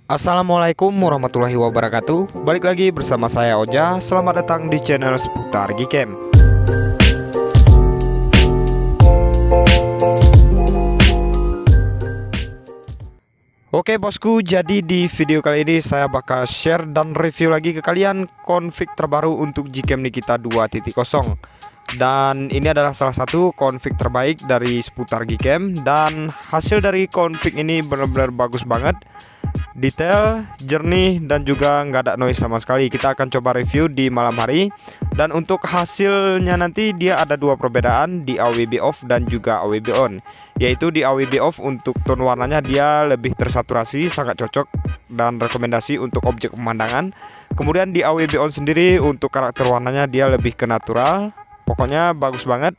Assalamualaikum warahmatullahi wabarakatuh. Balik lagi bersama saya Oja. Selamat datang di channel seputar Gcam. Oke bosku, jadi di video kali ini saya bakal share dan review lagi ke kalian config terbaru untuk Gcam Nikita 2.0. Dan ini adalah salah satu config terbaik dari seputar Gcam. Dan hasil dari config ini benar-benar bagus banget, detail, jernih, dan juga nggak ada noise sama sekali. Kita akan coba review di malam hari. Dan untuk hasilnya nanti dia ada dua perbedaan, di AWB off dan juga AWB on. Yaitu di AWB off untuk tone warnanya dia lebih tersaturasi, sangat cocok dan rekomendasi untuk objek pemandangan. Kemudian di AWB on sendiri untuk karakter warnanya dia lebih ke natural. Pokoknya bagus banget.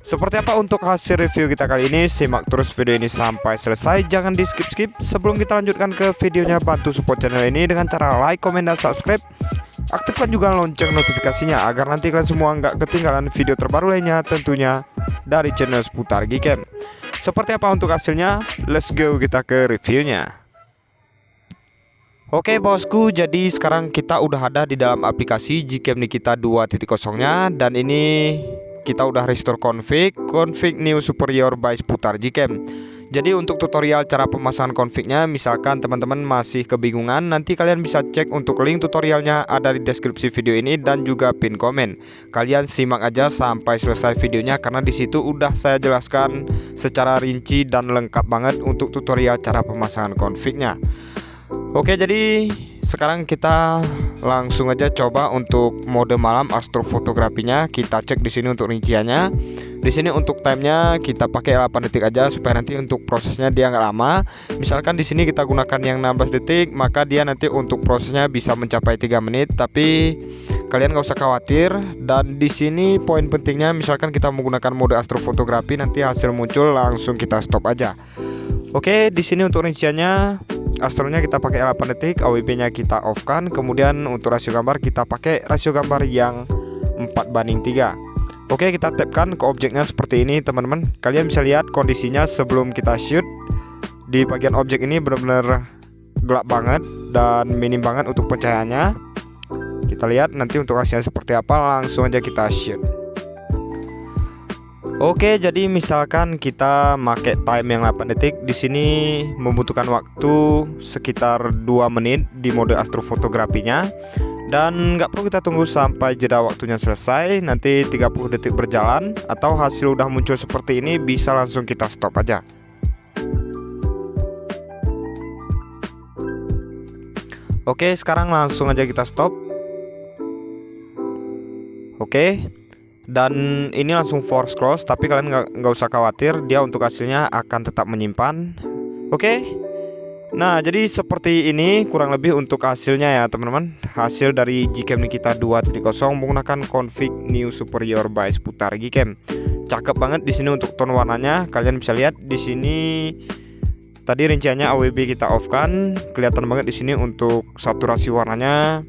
Seperti apa untuk hasil review kita kali ini? Simak terus video ini sampai selesai, jangan di skip-skip. Sebelum kita lanjutkan ke videonya, bantu support channel ini dengan cara like, komen, dan subscribe. Aktifkan juga lonceng notifikasinya agar nanti kalian semua nggak ketinggalan video terbaru lainnya, tentunya dari channel seputar Gcam. Seperti apa untuk hasilnya? Let's go, kita ke reviewnya. Oke bosku, jadi sekarang kita udah ada di dalam aplikasi Gcam Nikita 2.0-nya. Dan ini kita udah restore config new superior by seputar Gcam. Jadi untuk tutorial cara pemasangan confignya, misalkan teman-teman masih kebingungan, nanti kalian bisa cek untuk link tutorialnya ada di deskripsi video ini dan juga pin komen. Kalian simak aja sampai selesai videonya karena di situ udah saya jelaskan secara rinci dan lengkap banget untuk tutorial cara pemasangan confignya. Oke, jadi sekarang kita langsung aja coba untuk mode malam astrofotografinya. Kita cek di sini untuk rinciannya. Di sini untuk timenya kita pakai 8 detik aja supaya nanti untuk prosesnya dia nggak lama. Misalkan di sini kita gunakan yang 16 detik, maka dia nanti untuk prosesnya bisa mencapai 3 menit. Tapi kalian nggak usah khawatir. Dan di sini poin pentingnya, misalkan kita menggunakan mode astrofotografi, nanti hasil muncul langsung kita stop aja. Oke, di sini untuk rinciannya, astronya kita pakai 8 detik, AWB-nya kita off kan. Kemudian untuk rasio gambar kita pakai rasio gambar yang 4:3. Oke, kita tapkan ke objeknya seperti ini teman-teman. Kalian bisa lihat kondisinya sebelum kita shoot. Di bagian objek ini benar-benar gelap banget dan minim banget untuk pencahayaannya. Kita lihat nanti untuk hasilnya seperti apa, langsung aja kita shoot. Oke, jadi misalkan kita pakai time yang 8 detik, di sini membutuhkan waktu sekitar 2 menit di mode astrofotografinya. Dan nggak perlu kita tunggu sampai jeda waktunya selesai, nanti 30 detik berjalan atau hasil udah muncul seperti ini, bisa langsung kita stop aja. Oke, sekarang langsung aja kita stop. Oke. Dan ini langsung force close, tapi kalian nggak usah khawatir, dia untuk hasilnya akan tetap menyimpan. Oke. Nah, jadi seperti ini kurang lebih untuk hasilnya ya teman-teman. Hasil dari Gcam Nikita 2.0 menggunakan config new superior by seputar Gcam. Cakep banget di sini untuk tone warnanya. Kalian bisa lihat di sini tadi rinciannya AWB kita off kan. Kelihatan banget di sini untuk saturasi warnanya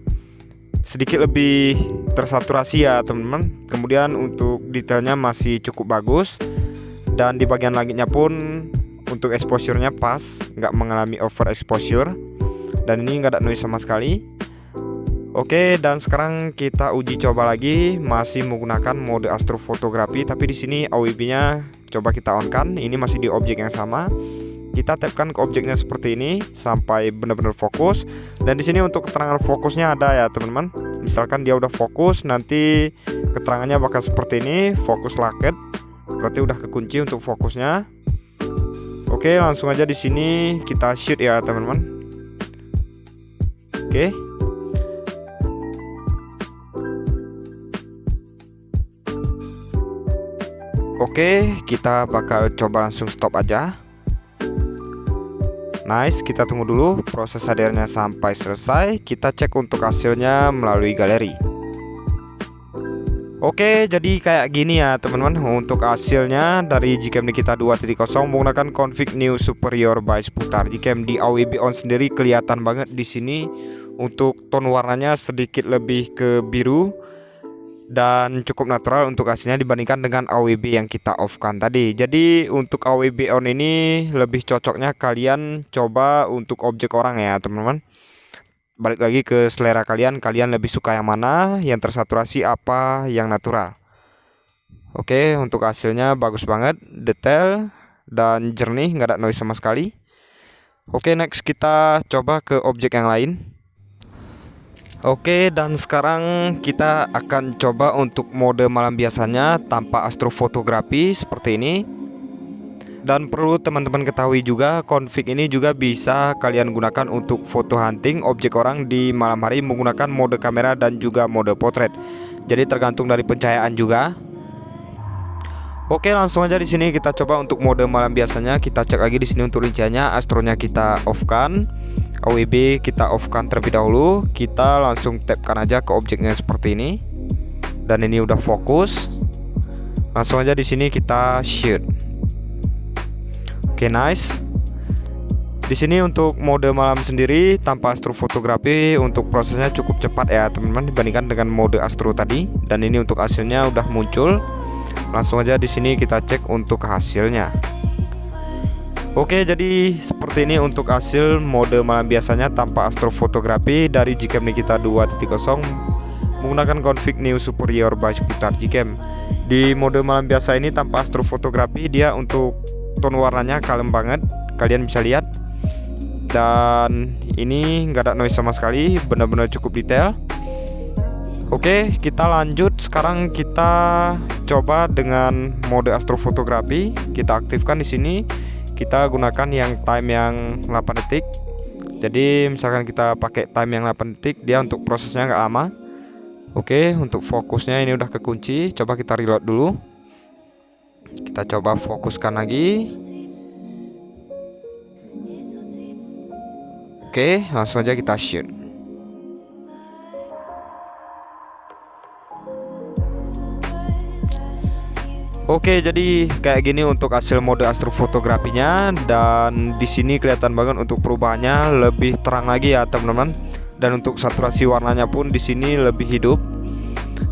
sedikit lebih tersaturasi ya teman-teman. Kemudian untuk detailnya masih cukup bagus. Dan di bagian langitnya pun untuk exposure-nya pas, nggak mengalami over exposure. Dan ini nggak ada noise sama sekali. Oke, dan sekarang kita uji coba lagi, masih menggunakan mode astrofotografi, tapi di sini AWB-nya coba kita on kan. Ini masih di objek yang sama. Kita tapkan ke objeknya seperti ini sampai benar-benar fokus. Dan di sini untuk keterangan fokusnya ada ya teman-teman. Misalkan dia udah fokus, nanti keterangannya bakal seperti ini, fokus locked. Berarti udah kekunci untuk fokusnya. Oke, langsung aja di sini kita shoot ya teman-teman. Oke. Oke, kita bakal coba langsung stop aja. Nice, kita tunggu dulu proses hadirnya sampai selesai. Kita cek untuk hasilnya melalui galeri. Oke, jadi kayak gini ya teman-teman untuk hasilnya dari Gcam Nikita 2.0 menggunakan config new superior by seputar Gcam. Di AWB on sendiri kelihatan banget di sini untuk tone warnanya sedikit lebih ke biru. dan cukup natural untuk hasilnya dibandingkan dengan AWB yang kita off kan tadi. Jadi untuk AWB on ini lebih cocoknya kalian coba untuk objek orang ya teman-teman. Balik lagi ke selera kalian lebih suka yang mana, yang tersaturasi apa, yang natural. Oke, untuk hasilnya bagus banget, detail dan jernih, nggak ada noise sama sekali. Oke, next kita coba ke objek yang lain. Oke, dan sekarang kita akan coba untuk mode malam biasanya tanpa astrofotografi seperti ini. Dan perlu teman-teman ketahui juga, config ini juga bisa kalian gunakan untuk foto hunting objek orang di malam hari menggunakan mode kamera dan juga mode potret. Jadi tergantung dari pencahayaan juga. Oke, langsung aja di sini kita coba untuk mode malam biasanya. Kita cek lagi di sini untuk rinciannya, astronya kita off kan. AWB kita off kan terlebih dahulu. Kita langsung tapkan aja ke objeknya seperti ini. Dan ini udah fokus. Langsung aja di sini kita shoot. Oke, nice. Di sini untuk mode malam sendiri tanpa astrofotografi untuk prosesnya cukup cepat ya teman-teman dibandingkan dengan mode astro tadi. Dan ini untuk hasilnya udah muncul. Langsung aja di sini kita cek untuk hasilnya. Oke, jadi seperti ini untuk hasil mode malam biasanya tanpa astrofotografi dari Gcam Nikita 2.0 menggunakan config Neo Superior by Sputar Gcam. Di mode malam biasa ini tanpa astrofotografi, dia untuk tone warnanya kalem banget, kalian bisa lihat. Dan ini nggak ada noise sama sekali, benar-benar cukup detail. Oke, kita lanjut. Sekarang kita coba dengan mode astrofotografi. Kita aktifkan di sini. Kita gunakan yang time yang 8 detik. Jadi misalkan kita pakai time yang 8 detik, dia untuk prosesnya nggak lama. Oke, untuk fokusnya ini udah kekunci. Coba kita reload dulu. Kita coba fokuskan lagi. Oke, langsung aja kita shoot. Oke, jadi kayak gini untuk hasil mode astrofotografinya, dan di sini kelihatan banget untuk perubahannya lebih terang lagi ya teman-teman. Dan untuk saturasi warnanya pun di sini lebih hidup.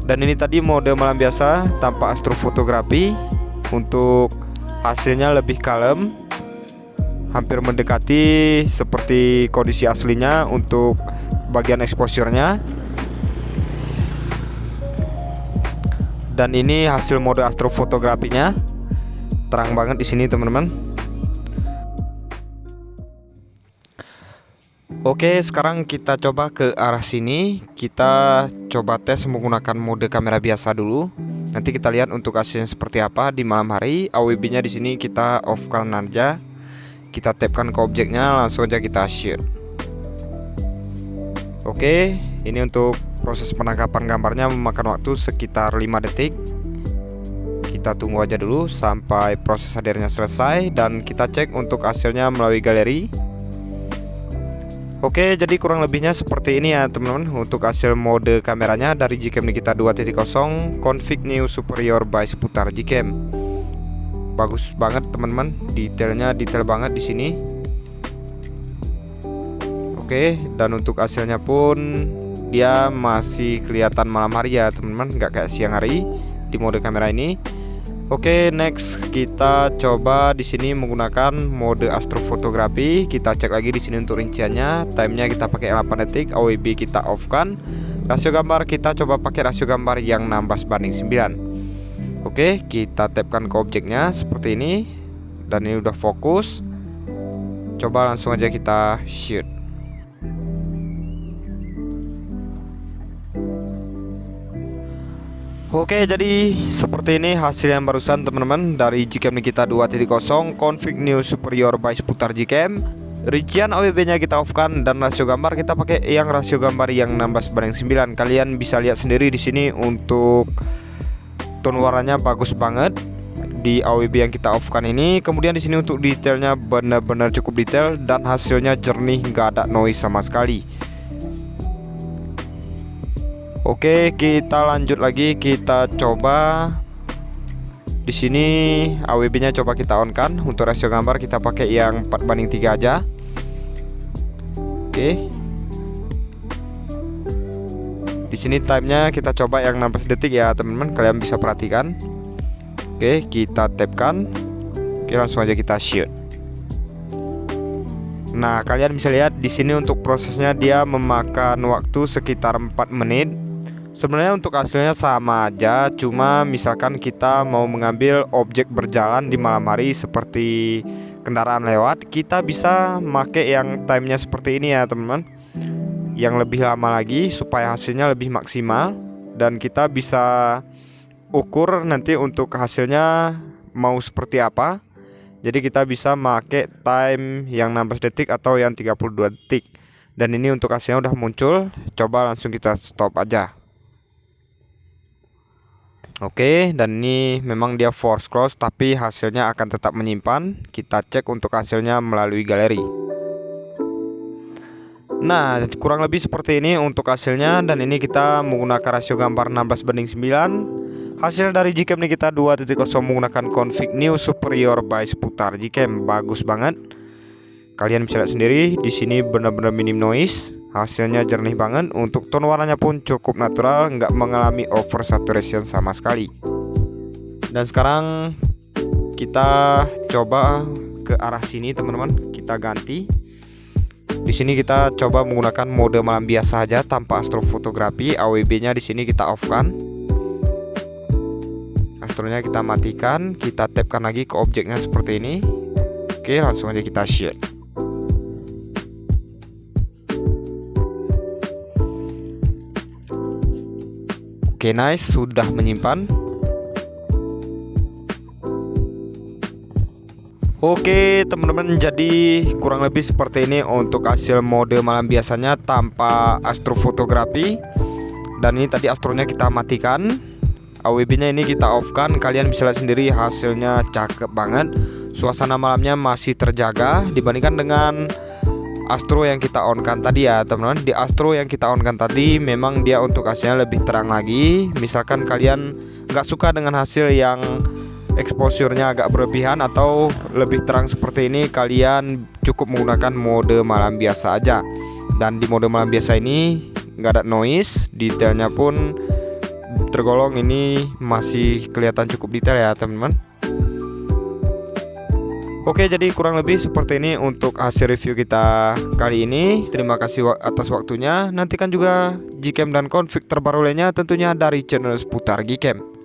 Dan ini tadi mode malam biasa tanpa astrofotografi. Untuk hasilnya lebih kalem, hampir mendekati seperti kondisi aslinya untuk bagian exposure-nya. Dan ini hasil mode astrofotografinya, terang banget di sini teman-teman. Oke, sekarang kita coba ke arah sini. Kita coba tes menggunakan mode kamera biasa dulu. Nanti kita lihat untuk hasilnya seperti apa di malam hari. AWB-nya di sini kita off-kan aja. Kita tapkan ke objeknya, langsung aja kita shoot. Oke, ini untuk proses penangkapan gambarnya memakan waktu sekitar 5 detik. Kita tunggu aja dulu sampai proses hadirnya selesai dan kita cek untuk hasilnya melalui galeri. Oke, jadi kurang lebihnya seperti ini ya teman-teman untuk hasil mode kameranya dari Gcam Nikita 2.0 config Neo Superior by Sputar Gcam. Bagus banget teman-teman, detailnya detail banget di sini. Oke, dan untuk hasilnya pun dia masih kelihatan malam hari ya teman-teman, nggak kayak siang hari di mode kamera ini. Oke, next kita coba di sini menggunakan mode astrofotografi. Kita cek lagi di sini untuk rinciannya. Timenya kita pakai 8 detik, AWB kita off kan. Rasio gambar kita coba pakai rasio gambar yang 16:9. Oke, kita tapkan ke objeknya seperti ini. Dan ini udah fokus. Coba langsung aja kita shoot. Oke, jadi seperti ini hasil yang barusan teman-teman dari Gcam Nikita 2.0 config Neo Superior by Sputar Gcam. Rincian AWB nya kita off kan dan rasio gambar kita pakai yang rasio gambar yang 16:9. Kalian bisa lihat sendiri di sini untuk tone warnanya bagus banget di AWB yang kita off kan ini. Kemudian di sini untuk detailnya benar-benar cukup detail dan hasilnya jernih, nggak ada noise sama sekali. Oke, kita lanjut lagi, kita coba di sini AWB-nya coba kita on kan. Untuk rasio gambar kita pakai yang 4:3 aja. Oke. Di Di sini timenya kita coba yang 16 detik ya teman-teman, kalian bisa perhatikan. Oke, kita tapkan. Oke, langsung aja kita shoot. Nah, kalian bisa lihat di sini untuk prosesnya dia memakan waktu sekitar 4 menit. Sebenarnya untuk hasilnya sama aja, cuma misalkan kita mau mengambil objek berjalan di malam hari seperti kendaraan lewat, kita bisa pakai yang timenya seperti ini ya teman-teman, yang lebih lama lagi supaya hasilnya lebih maksimal. Dan kita bisa ukur nanti untuk hasilnya mau seperti apa. Jadi kita bisa pakai time yang 16 detik atau yang 32 detik. Dan ini untuk hasilnya udah muncul. Coba langsung kita stop aja. Oke, dan ini memang dia force close, tapi hasilnya akan tetap menyimpan. Kita cek untuk hasilnya melalui galeri. Nah, kurang lebih seperti ini untuk hasilnya. Dan ini kita menggunakan rasio gambar 16:9. Hasil dari Gcam Nikita 2.0 menggunakan config new superior by seputar Gcam. Bagus banget. Kalian bisa lihat sendiri, di sini benar-benar minim noise. Hasilnya jernih banget. Untuk tone warnanya pun cukup natural, nggak mengalami over saturation sama sekali. Dan sekarang kita coba ke arah sini teman-teman. Kita ganti. Di sini kita coba menggunakan mode malam biasa aja tanpa astrofotografi. AWB-nya di sini kita off-kan. Astronya kita matikan, kita tapkan lagi ke objeknya seperti ini. Oke, langsung aja kita share. Oke, nice, sudah menyimpan. Oke teman-teman, jadi kurang lebih seperti ini untuk hasil mode malam biasanya tanpa astrofotografi. Dan ini tadi astronya kita matikan, AWB-nya ini kita off-kan. Kalian bisa lihat sendiri hasilnya cakep banget. Suasana malamnya masih terjaga dibandingkan dengan astro yang kita on-kan tadi ya teman-teman. Di astro yang kita on-kan tadi memang dia untuk hasilnya lebih terang lagi. Misalkan kalian nggak suka dengan hasil yang exposure-nya agak berlebihan atau lebih terang seperti ini, kalian cukup menggunakan mode malam biasa aja. Dan di mode malam biasa ini nggak ada noise, detailnya pun tergolong ini masih kelihatan cukup detail ya teman-teman. Oke, jadi kurang lebih seperti ini untuk hasil review kita kali ini. Terima kasih atas waktunya. Nantikan juga Gcam dan config terbaru lainnya tentunya dari channel seputar Gcam.